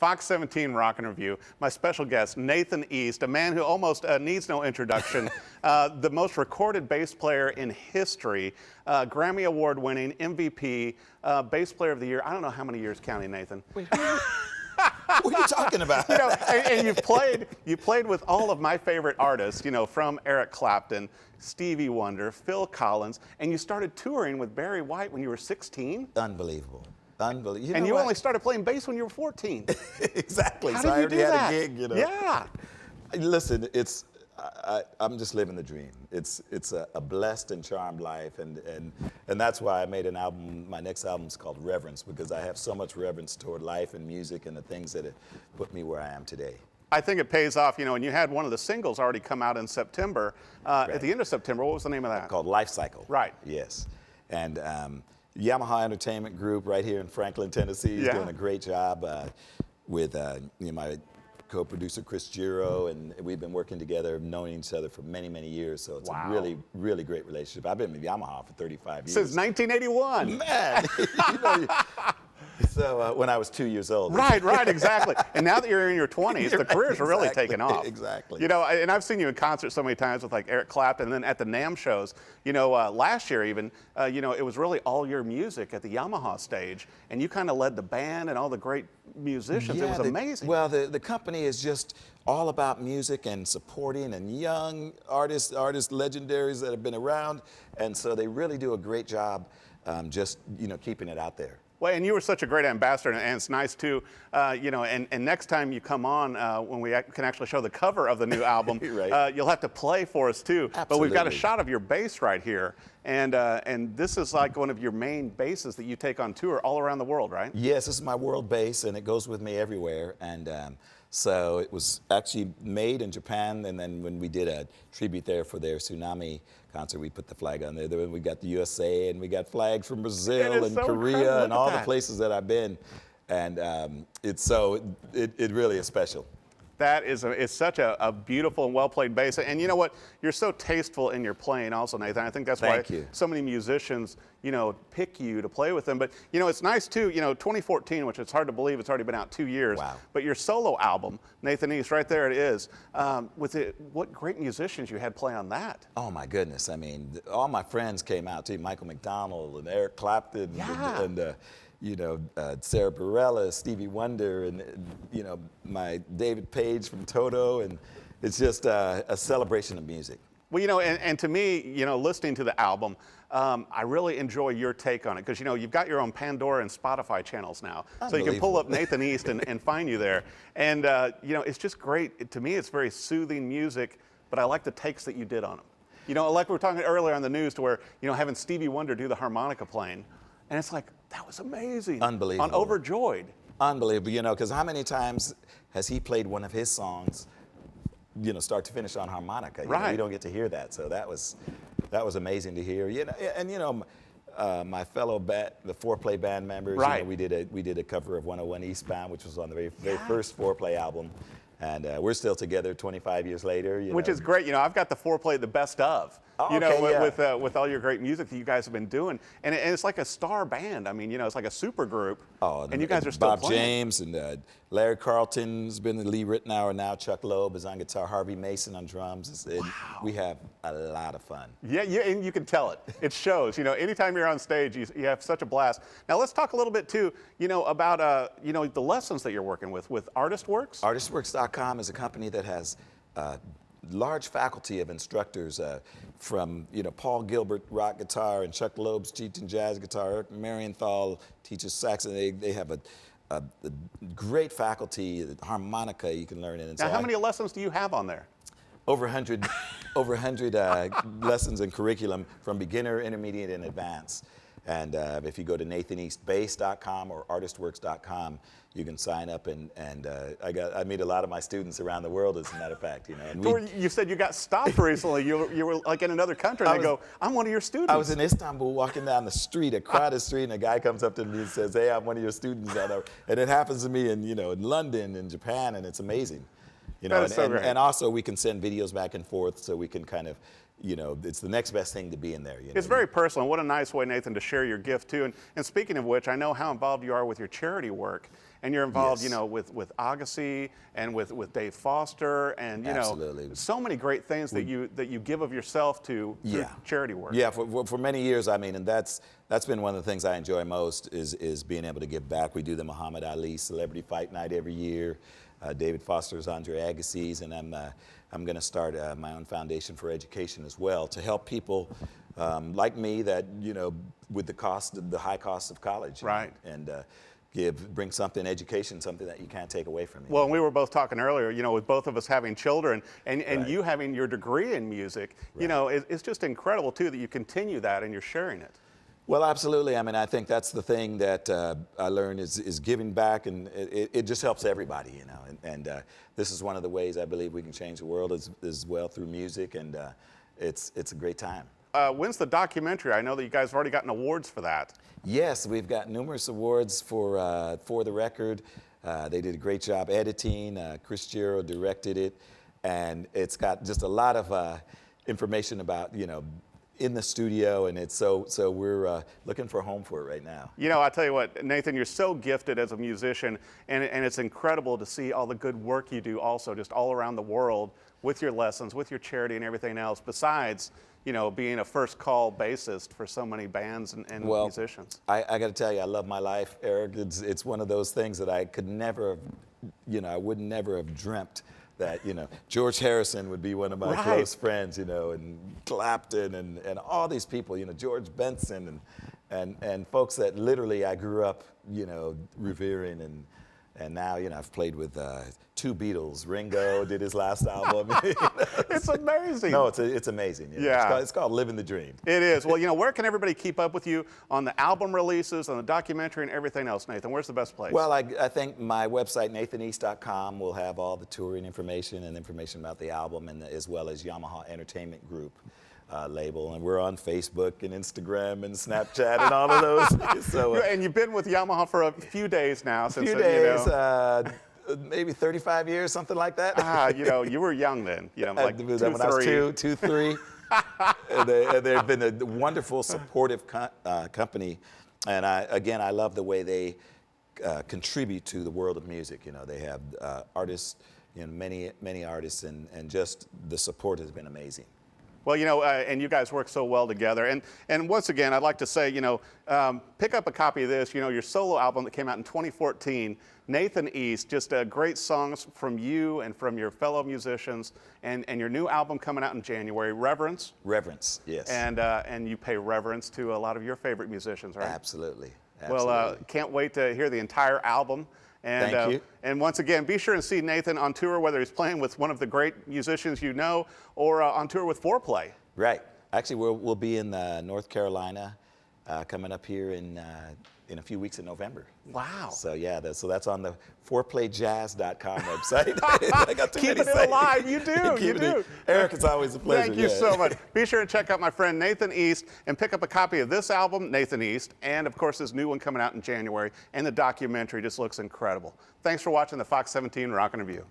Fox 17 Rockin' Review. My special guest, Nathan East, a man who almost needs no introduction, the most recorded bass player in history, Grammy Award winning, MVP, bass player of the year. I don't know how many years counting, Nathan. Wait, what are you talking about? You know, and you played with all of my favorite artists, you know, from Eric Clapton, Stevie Wonder, Phil Collins, and you started touring with Barry White when you were 16? Unbelievable. Unbelievable. And you only started playing bass when you were 14. Exactly. How so did I you already do had that? a gig, you know. Yeah. Listen, I'm just living the dream. It's a blessed and charmed life, and that's why I made an album. My next album is called Reverence, because I have so much reverence toward life and music and the things that have put me where I am today. I think it pays off, you know, and you had one of the singles already come out in September. Right. At the end of September, what was the name of that? Called Life Cycle. Right. Yes. And Yamaha Entertainment Group right here in Franklin, Tennessee is doing a great job with you know, my co-producer Chris Giro, and we've been working together, known each other for many, many years. So it's a really, really great relationship. I've been with Yamaha for 35 years. Since 1981. Man, you know, so when I was 2 years old. Right, exactly. And now that you're in your 20s, the Right, career's really exactly, taken off. Exactly. You know, and I've seen you in concert so many times with like Eric Clapton, and then at the NAMM shows. You know, last year even, you know, it was really all your music at the Yamaha stage, and you kind of led the band and all the great musicians. Yeah, it was amazing. Well, the company is just all about music and supporting and young artists legendaries that have been around, and so they really do a great job just, you know, keeping it out there. Well, and you were such a great ambassador, and it's nice too, you know, and next time you come on, when we can actually show the cover of the new album, Right. You'll have to play for us too. Absolutely. But we've got a shot of your bass right here, and this is like one of your main basses that you take on tour all around the world, right? Yes, this is my world bass, and it goes with me everywhere. And so it was actually made in Japan, and then when we did a tribute there for their tsunami concert, we put the flag on there. Then we got the USA, and we got flags from Brazil and so Korea and all the that. places that I've been. And it really is special. That is it's such a beautiful and well-played bass. And you know what? You're so tasteful in your playing also, Nathan. I think that's why so many musicians, you know, pick you to play with them. But, you know, it's nice too, you know, 2014, which it's hard to believe it's already been out 2 years. Wow. But your solo album, Nathan East, right there it is. What great musicians you had play on that. Oh my goodness. I mean, all my friends came out too. Michael McDonald and Eric Clapton and you know, Sarah Bareilles, Stevie Wonder, and you know, my David Page from Toto, and it's just a celebration of music. Well, you know, and to me, you know, listening to the album, I really enjoy your take on it, because, you know, you've got your own Pandora and Spotify channels now. So you can pull up Nathan East and find you there. And, you know, it's just great. To me, it's very soothing music, but I like the takes that you did on them. You know, like we were talking earlier on the news, to where, you know, having Stevie Wonder do the harmonica playing, and it's like, that was amazing. Unbelievable. On Overjoyed. Unbelievable, you know, because how many times has he played one of his songs, you know, start to finish on harmonica? You know, you don't get to hear that, so that was amazing to hear. You know, and you know, my fellow the Foreplay band members, you know, we did a cover of 101 Eastbound, which was on the very first Foreplay album, and we're still together 25 years later. Which is great. You know, I've got the Foreplay, the best of. Oh, you know, okay, with all your great music that you guys have been doing, and it's like a star band. I mean, you know, it's like a super group. Oh, and you guys are still Bob playing. James and Larry Carlton's been the Lee Ritenour now. Chuck Loeb is on guitar. Harvey Mason on drums. We have a lot of fun. Yeah, and you can tell it. It shows. You know, anytime you're on stage, you have such a blast. Now let's talk a little bit too. You know, about you know, the lessons that you're working with ArtistWorks. ArtistWorks.com is a company that has large faculty of instructors from, you know, Paul Gilbert rock guitar, and Chuck Loeb's teaching jazz guitar. Eric Marienthal teaches sax, and they have a great faculty. Harmonica you can learn in. And now, so how many lessons do you have on there? Over 100, over 100 lessons and curriculum from beginner, intermediate, and advanced. And if you go to nathaneastbass.com or artistworks.com, you can sign up, and I meet a lot of my students around the world, as a matter of fact. You know, and you said you got stopped recently. You were like in another country, and they go, "I'm one of your students." I was in Istanbul walking down the street, a crowded street, and a guy comes up to me and says, "Hey, I'm one of your students." And it happens to me in, you know, in London and Japan, and it's amazing. You know, and also we can send videos back and forth, so we can kind of, you know, it's the next best thing to be in there. You know? It's very personal. What a nice way, Nathan, to share your gift too. And speaking of which, I know how involved you are with your charity work. and you're involved, Yes. you know, with Agassi and with Dave Foster, and you Absolutely. know, so many great things that you give of yourself to through charity work. Yeah, for many years, I mean, and that's been one of the things I enjoy most is being able to give back. We do the Muhammad Ali Celebrity Fight Night every year. David Foster's, Andre Agassi's, and I'm going to start my own foundation for education as well to help people like me that, you know, with the high cost of college. Right. And bring something, education, something that you can't take away from you. Well, and we were both talking earlier, you know, with both of us having children and Right. you having your degree in music, you know, it's just incredible too that you continue that and you're sharing it. Well, absolutely. I mean, I think that's the thing that I learned is giving back, and it just helps everybody, you know. And this is one of the ways I believe we can change the world as well through music, and it's a great time. When's the documentary? I know that you guys have already gotten awards for that. Yes, we've got numerous awards for the record. They did a great job editing. Chris Giro directed it, and it's got just a lot of information about, you know, in the studio, and it's so we're looking for a home for it right now. You know, I tell you what, Nathan, you're so gifted as a musician, and it's incredible to see all the good work you do also just all around the world with your lessons, with your charity and everything else, besides, you know, being a first call bassist for so many bands and musicians. I got to tell you, I love my life, Eric. It's one of those things that I could never have, you know, I would never have dreamt that, you know, George Harrison would be one of my close friends, you know, and Clapton and all these people, you know, George Benson and folks that literally I grew up, you know, revering, and now, you know, I've played with 2 Beatles. Ringo did his last album. You know, It's amazing. No, it's amazing. You know. Yeah. It's called Living the Dream. It is. Well, you know, where can everybody keep up with you on the album releases, on the documentary, and everything else, Nathan? Where's the best place? Well, I think my website, nathaneast.com, will have all the touring information and information about the album, and as well as Yamaha Entertainment Group label. And we're on Facebook and Instagram and Snapchat and all of those. So, and you've been with Yamaha for a few days now. Since few days, you know. maybe 35 years, something like that. You know, you were young then. You know, like when I was two, three. And they've been a wonderful, supportive company. And I love the way they contribute to the world of music. You know, they have artists, you know, many artists, and just the support has been amazing. Well, you know, and you guys work so well together. And once again, I'd like to say, you know, pick up a copy of this, you know, your solo album that came out in 2014, Nathan East, just great songs from you and from your fellow musicians, and your new album coming out in January, Reverence. Reverence, yes. And you pay reverence to a lot of your favorite musicians, right? Absolutely. Well, can't wait to hear the entire album. And, Thank you. And once again, be sure and see Nathan on tour, whether he's playing with one of the great musicians you know or on tour with Foreplay. Right. Actually, we'll be in North Carolina coming up here in a few weeks in November. Wow. So yeah, so that's on the foreplayjazz.com website. I got too Keeping many it sites. alive, you do, you do. Eric, it's always a pleasure. Thank you so much. Be sure and check out my friend Nathan East and pick up a copy of this album, Nathan East, and of course his new one coming out in January, and the documentary just looks incredible. Thanks for watching the Fox 17 Rockin' Review.